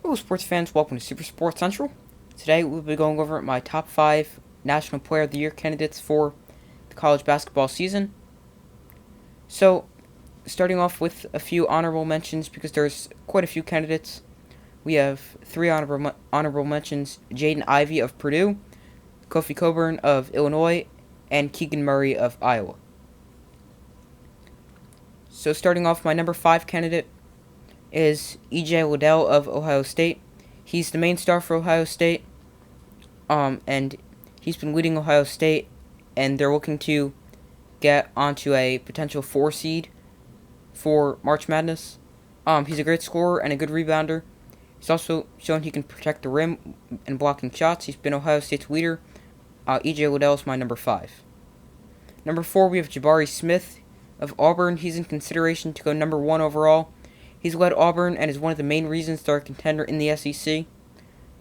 Hello sports fans, welcome to Super Sports Central. Today we'll be going over my top 5 National Player of the Year candidates for the college basketball season. So, starting off with a few honorable mentions because there's quite a few candidates. We have 3 honorable mentions: Jaden Ivey of Purdue, Kofi Cockburn of Illinois, and Keegan Murray of Iowa. So starting off, my number 5 candidate is Waddell of Ohio State. He's the main star for Ohio State, and he's been leading Ohio State, and they're looking to get onto a potential 4 seed for March Madness. He's a great scorer and a good rebounder. He's also shown he can protect the rim and blocking shots. He's been Ohio State's leader. Waddell is my number 5. Number 4, we have Jabari Smith of Auburn. He's in consideration to go number 1 overall. He's led Auburn and is one of the main reasons they're a contender in the SEC.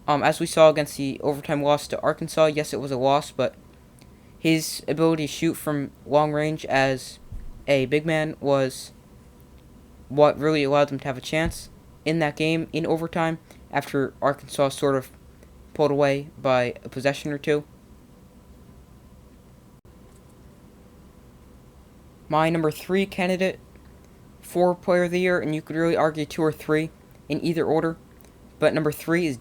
As we saw against the overtime loss to Arkansas, yes, it was a loss, but his ability to shoot from long range as a big man was what really allowed them to have a chance in that game in overtime after Arkansas sort of pulled away by a possession or two. My number 3 candidate for Player of the Year, and you could really argue 2 or 3 in either order, but number 3 is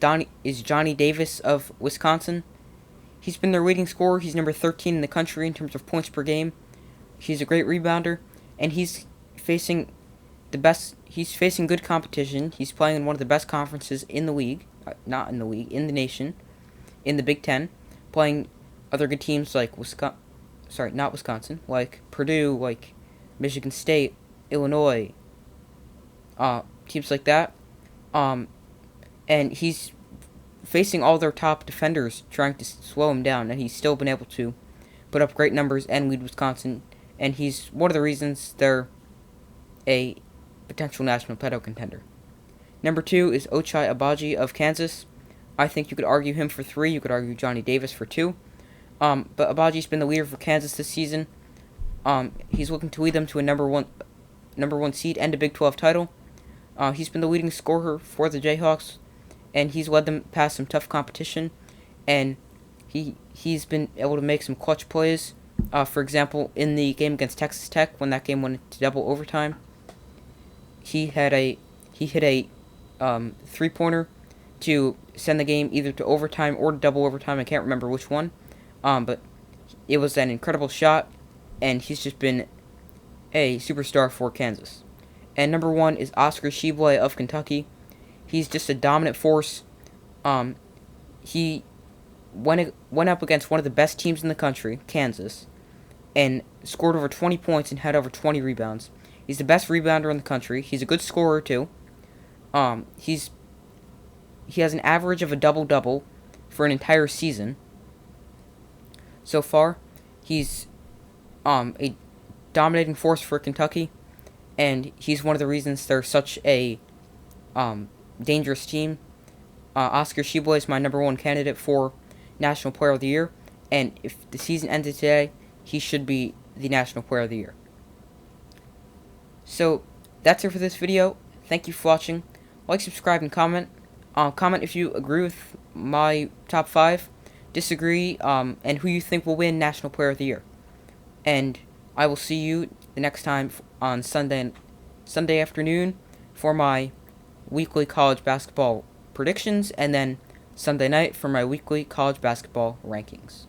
Johnny Davis of Wisconsin. He's been their leading scorer. He's number 13 in the country in terms of points per game. He's a great rebounder, and he's facing good competition. He's playing in one of the best conferences in the league, in the nation, in the Big Ten, playing other good teams like like Purdue, like Michigan State, Illinois, teams like that. And he's facing all their top defenders trying to slow him down, and he's still been able to put up great numbers and lead Wisconsin, and he's one of the reasons they're a potential national title contender. Number 2 is Ochai Obagi of Kansas. I think you could argue him for 3. You could argue Johnny Davis for 2. But Obagi's been the leader for Kansas this season. He's looking to lead them to a number one seed and a Big 12 title. He's been the leading scorer for the Jayhawks, and he's led them past some tough competition, and he's been able to make some clutch plays. For example, in the game against Texas Tech, when that game went into double overtime, he hit a 3-pointer to send the game either to overtime or to double overtime. I can't remember which one, but it was an incredible shot, and he's just been a superstar for Kansas. And number 1 is Oscar Shively of Kentucky. He's just a dominant force. He went up against one of the best teams in the country, Kansas, and scored over 20 points and had over 20 rebounds. He's the best rebounder in the country. He's a good scorer too. He has an average of a double-double for an entire season. So far, he's a dominating force for Kentucky, and he's one of the reasons they're such a dangerous team. Oscar Shively is my number 1 candidate for National Player of the Year, and if the season ended today, he should be the National Player of the Year. So, that's it for this video. Thank you for watching. Like, subscribe, and comment. Comment if you agree with my top 5, disagree, and who you think will win National Player of the Year. And I will see you the next time on Sunday afternoon for my weekly college basketball predictions, and then Sunday night for my weekly college basketball rankings.